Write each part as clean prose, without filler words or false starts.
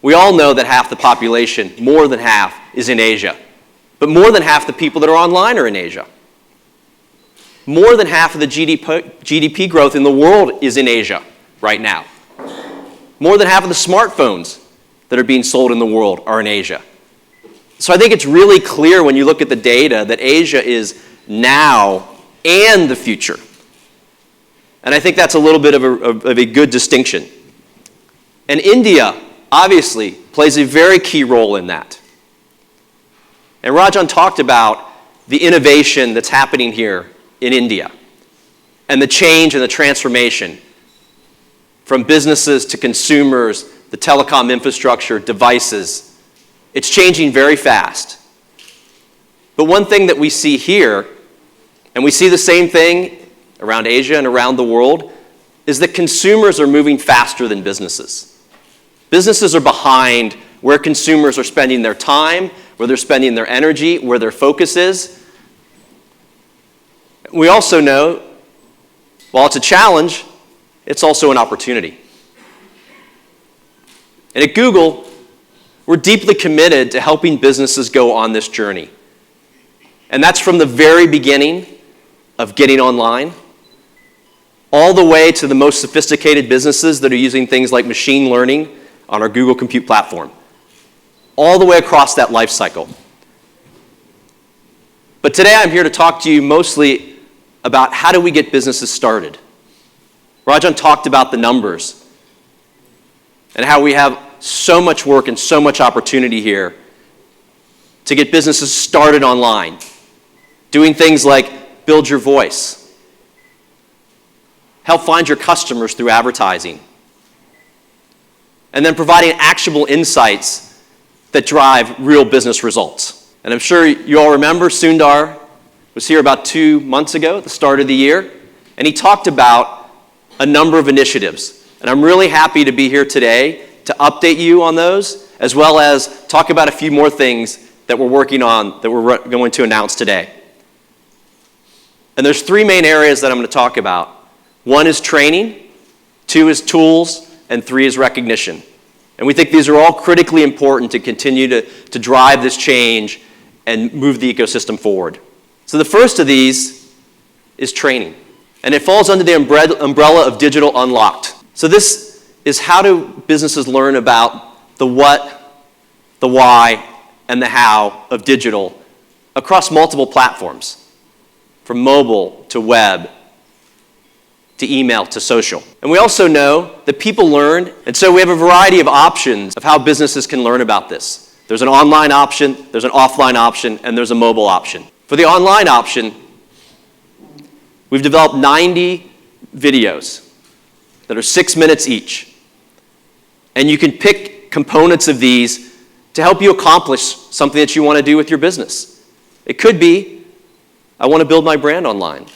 We all know that half the population, more than half, is in Asia. But more than half the people that are online are in Asia. More than half of the GDP growth in the world is in Asia right now. More than half of the smartphones that are being sold in the world are in Asia. So I think it's really clear when you look at the data that Asia is now and the future. And I think that's a little bit of a good distinction. And India, obviously, plays a very key role in that. And Rajan talked about the innovation that's happening here in India and the change and the transformation from businesses to consumers, the telecom infrastructure, devices. It's changing very fast. But one thing that we see here, and we see the same thing around Asia and around the world, is that consumers are moving faster than businesses. Businesses are behind where consumers are spending their time, where they're spending their energy, where their focus is. We also know, while it's a challenge, it's also an opportunity. And at Google, we're deeply committed to helping businesses go on this journey. And that's from the very beginning of getting online, all the way to the most sophisticated businesses that are using things like machine learning on our Google Compute platform, all the way across that life cycle. But today I'm here to talk to you mostly about how do we get businesses started. Rajan talked about the numbers and how we have so much work and so much opportunity here to get businesses started online, doing things like build your voice, help find your customers through advertising, and then providing actionable insights that drive real business results. And I'm sure you all remember Sundar was here about 2 months ago at the start of the year, and he talked about a number of initiatives. And I'm really happy to be here today to update you on those, as well as talk about a few more things that we're working on that we're going to announce today. And there's 3 main areas that I'm going to talk about. 1 is training, 2 is tools, and 3 is recognition. And we think these are all critically important to continue to drive this change and move the ecosystem forward. So the first of these is training. And it falls under the umbrella of Digital Unlocked. So this is how do businesses learn about the what, the why, and the how of digital across multiple platforms, from mobile to web to email to social. And we also know that people learn, and so we have a variety of options of how businesses can learn about this. There's an online option, there's an offline option, and there's a mobile option. For the online option, we've developed 90 videos that are 6 minutes each. And you can pick components of these to help you accomplish something that you want to do with your business. It could be, I want to build my brand online,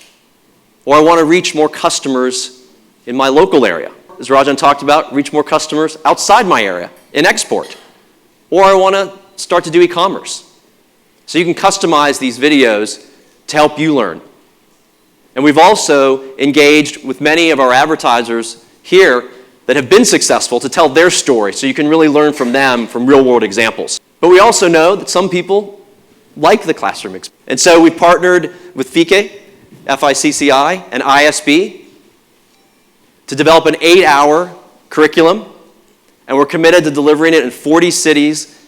or I want to reach more customers in my local area. As Rajan talked about, reach more customers outside my area in export. Or I want to start to do e-commerce. So you can customize these videos to help you learn. And we've also engaged with many of our advertisers here that have been successful to tell their story, so you can really learn from them, from real-world examples. But we also know that some people like the classroom experience. And so we partnered with FICCI, F-I-C-C-I, and ISB to develop an 8-hour curriculum, and we're committed to delivering it in 40 cities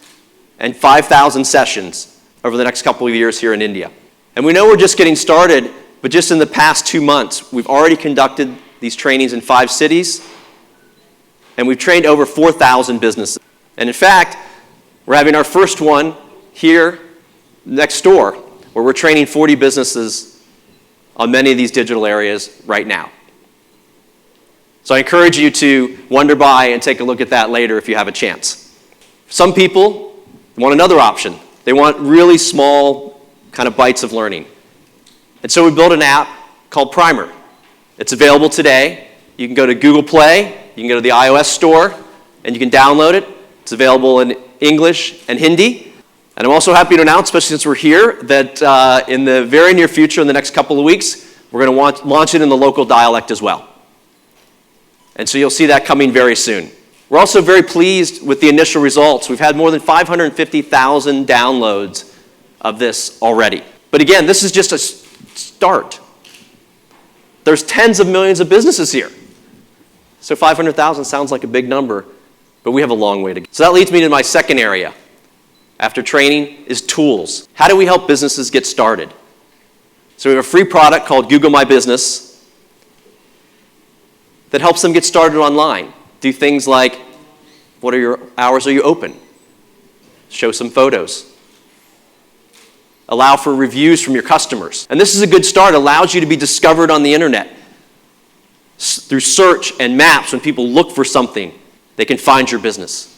and 5,000 sessions over the next couple of years here in India. And we know we're just getting started, but just in the past 2 months, we've already conducted these trainings in 5 cities, and we've trained over 4,000 businesses. And in fact, we're having our first one here next door, where we're training 40 businesses on many of these digital areas right now. So I encourage you to wander by and take a look at that later if you have a chance. Some people want another option. They want really small kind of bites of learning. And so we built an app called Primer. It's available today. You can go to Google Play, you can go to the iOS store, and you can download it. It's available in English and Hindi. And I'm also happy to announce, especially since we're here, that in the very near future, in the next couple of weeks, we're going to launch it in the local dialect as well. And so you'll see that coming very soon. We're also very pleased with the initial results. We've had more than 550,000 downloads of this already. But again, this is just a start. There's tens of millions of businesses here. So 500,000 sounds like a big number, but we have a long way to go. So that leads me to my second area after training is tools. How do we help businesses get started? So we have a free product called Google My Business that helps them get started online. Do things like, what are your hours are you open? Show some photos. Allow for reviews from your customers. And this is a good start. It allows you to be discovered on the internet. Through search and maps, when people look for something, they can find your business.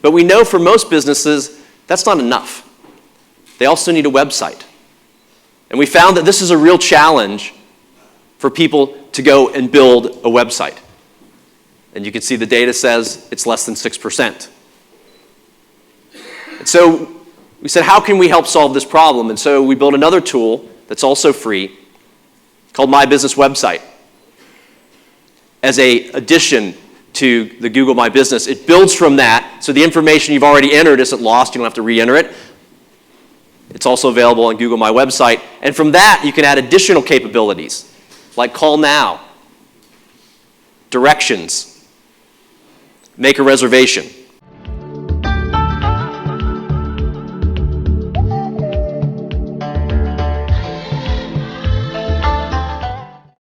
But we know for most businesses, that's not enough. They also need a website. And we found that this is a real challenge for people to go and build a website. And you can see the data says it's less than 6%. And so we said, how can we help solve this problem? And so we built another tool that's also free called My Business Website. As an addition to the Google My Business, it builds from that, so the information you've already entered isn't lost. You don't have to re-enter it. It's also available on Google My Website. And from that, you can add additional capabilities, like call now, directions, make a reservation.